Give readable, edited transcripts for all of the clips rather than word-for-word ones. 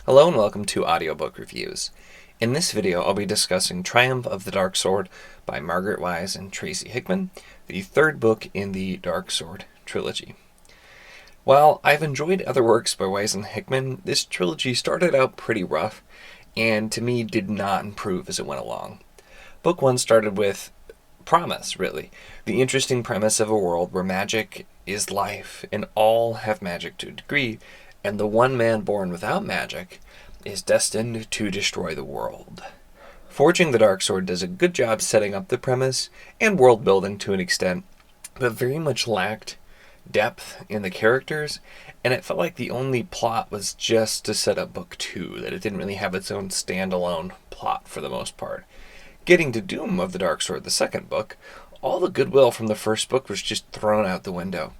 Hello and welcome to Audiobook Reviews. In this video, I'll be discussing Triumph of the Darksword by Margaret Weis and Tracy Hickman, the third book in the Darksword trilogy. While I've enjoyed other works by Weis and Hickman, this trilogy started out pretty rough, and to me did not improve as it went along. Book 1 started with promise, really. The interesting premise of a world where magic is life, and all have magic to a degree, and the one man born without magic is destined to destroy the world. Forging the Darksword does a good job setting up the premise and world building to an extent, but very much lacked depth in the characters, and it felt like the only plot was just to set up Book 2, that it didn't really have its own standalone plot for the most part. Getting to Doom of the Darksword, the second book, all the goodwill from the first book was just thrown out the window.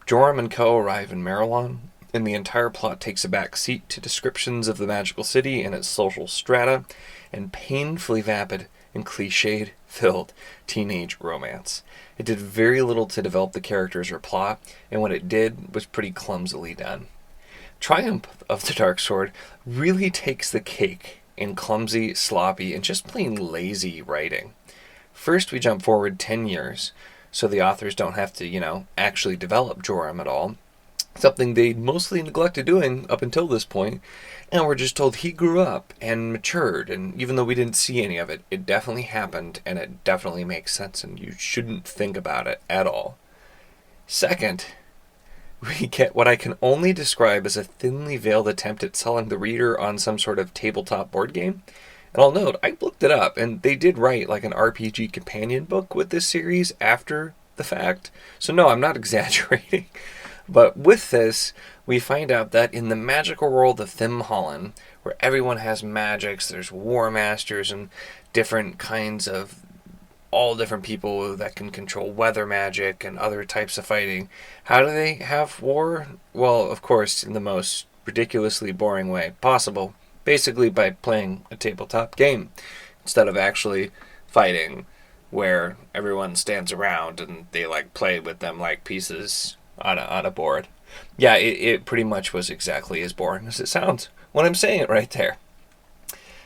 Joram and co. arrive in Marilon, and the entire plot takes a back seat to descriptions of the magical city and its social strata, and painfully vapid and cliched-filled teenage romance. It did very little to develop the characters or plot, and what it did was pretty clumsily done. Triumph of the Darksword really takes the cake in clumsy, sloppy, and just plain lazy writing. First, we jump forward 10 years, so the authors don't have to, actually develop Joram at all, something they mostly neglected doing up until this point, and we're just told he grew up and matured, and even though we didn't see any of it, it definitely happened, and it definitely makes sense, and you shouldn't think about it at all. Second, we get what I can only describe as a thinly veiled attempt at selling the reader on some sort of tabletop board game. And I'll note, I looked it up, and they did write like an RPG companion book with this series after the fact, so no, I'm not exaggerating. But with this, we find out that in the magical world of Thimholland, where everyone has magics, there's war masters and different kinds of all different people that can control weather magic and other types of fighting. How do they have war? Well, of course, in the most ridiculously boring way possible. Basically by playing a tabletop game instead of actually fighting, where everyone stands around and they play with them like pieces on a board. Yeah, it pretty much was exactly as boring as it sounds when I'm saying it right there.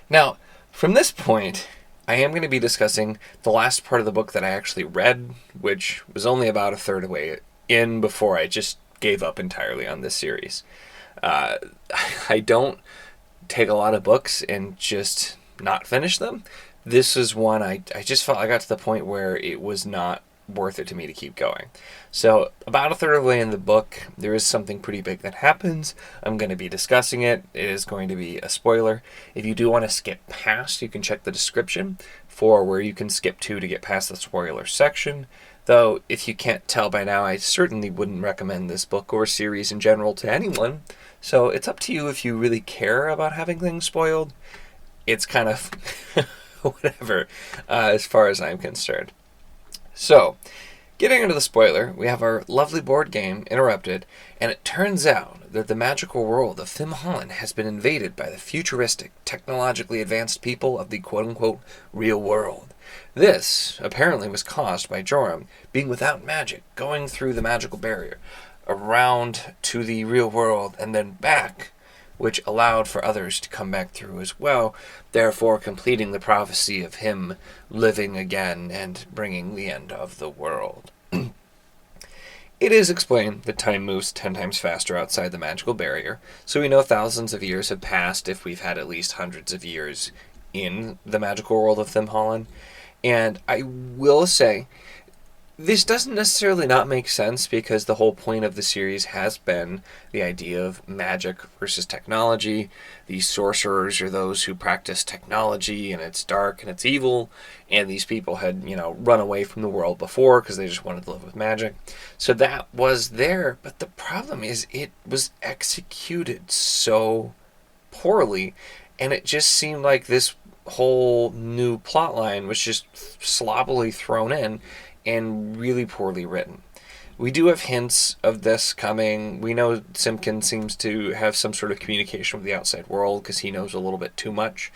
Now, from this point, I am going to be discussing the last part of the book that I actually read, which was only about a third way in before I just gave up entirely on this series. I don't take a lot of books and just not finish them. This is one I just felt I got to the point where it was not worth it to me to keep going. So about a third of the way in the book, there is something pretty big that happens. I'm going to be discussing it. It is going to be a spoiler. If you do want to skip past, you can check the description for where you can skip to get past the spoiler section. Though, if you can't tell by now, I certainly wouldn't recommend this book or series in general to anyone. So it's up to you if you really care about having things spoiled. It's kind of whatever, as far as I'm concerned. So, getting into the spoiler, we have our lovely board game interrupted, and it turns out that the magical world of Thimholland has been invaded by the futuristic, technologically advanced people of the quote-unquote real world. This, apparently, was caused by Joram being without magic, going through the magical barrier, around to the real world, and then back, which allowed for others to come back through as well, therefore completing the prophecy of him living again and bringing the end of the world. It is explained that time moves 10 times faster outside the magical barrier, so we know thousands of years have passed if we've had at least hundreds of years in the magical world of Thimholland. And I will say, this doesn't necessarily not make sense because the whole point of the series has been the idea of magic versus technology. These sorcerers are those who practice technology, and it's dark and it's evil, and these people had, run away from the world before because they just wanted to live with magic. So that was there, but the problem is it was executed so poorly, and it just seemed like this whole new plotline was just sloppily thrown in and really poorly written. We do have hints of this coming. We know Simpkins seems to have some sort of communication with the outside world because he knows a little bit too much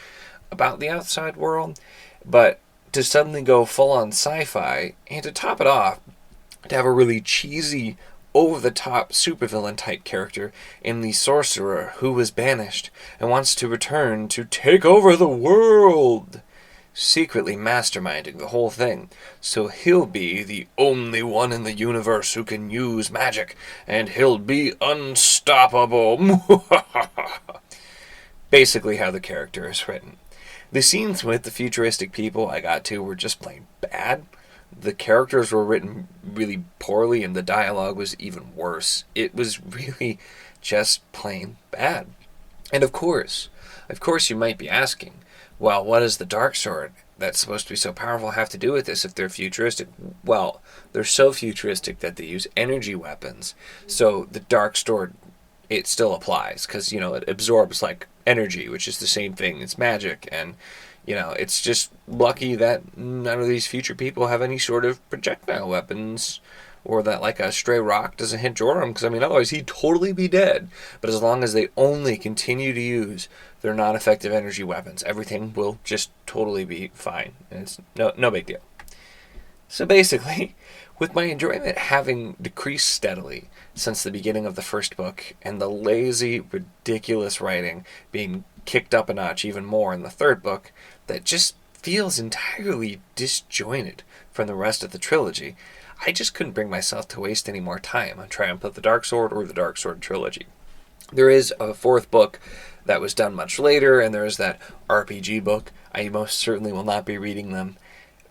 about the outside world. But to suddenly go full-on sci-fi, and to top it off, to have a really cheesy over-the-top supervillain type character in the sorcerer who was banished and wants to return to take over the world, secretly masterminding the whole thing, so he'll be the only one in the universe who can use magic, and he'll be unstoppable. Basically how the character is written. The scenes with the futuristic people I got to were just plain bad. The characters were written really poorly, and the dialogue was even worse. It was really just plain bad. And of course you might be asking, well, what does the Darksword that's supposed to be so powerful have to do with this if they're futuristic? Well, they're so futuristic that they use energy weapons. So the Darksword, it still applies, because, it absorbs, energy, which is the same thing as magic, and, it's just lucky that none of these future people have any sort of projectile weapons, or that, a stray rock doesn't hit Joram, because, otherwise he'd totally be dead. But as long as they only continue to use their non-effective energy weapons, everything will just totally be fine, and it's no big deal. So basically, with my enjoyment having decreased steadily since the beginning of the first book, and the lazy, ridiculous writing being kicked up a notch even more in the third book, that just feels entirely disjointed from the rest of the trilogy, I just couldn't bring myself to waste any more time on Triumph of the Darksword or the Darksword trilogy. There is a fourth book that was done much later, and there is that RPG book. I most certainly will not be reading them.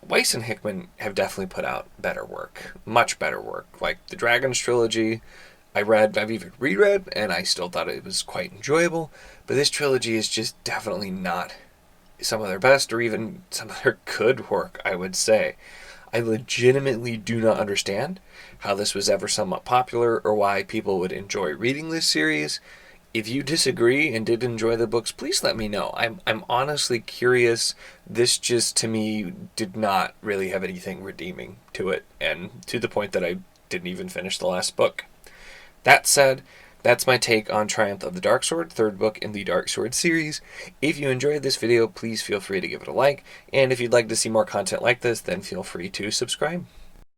Weis and Hickman have definitely put out better work, much better work. Like the Dragons trilogy, I've even reread, and I still thought it was quite enjoyable, but this trilogy is just definitely not some of their best, or even some of their good work, I would say. I legitimately do not understand how this was ever somewhat popular, or why people would enjoy reading this series. If you disagree and did enjoy the books, please let me know. I'm honestly curious. This just, to me, did not really have anything redeeming to it, and to the point that I didn't even finish the last book. That said, that's my take on Triumph of the Darksword, third book in the Darksword series. If you enjoyed this video, please feel free to give it a like, and if you'd like to see more content like this, then feel free to subscribe.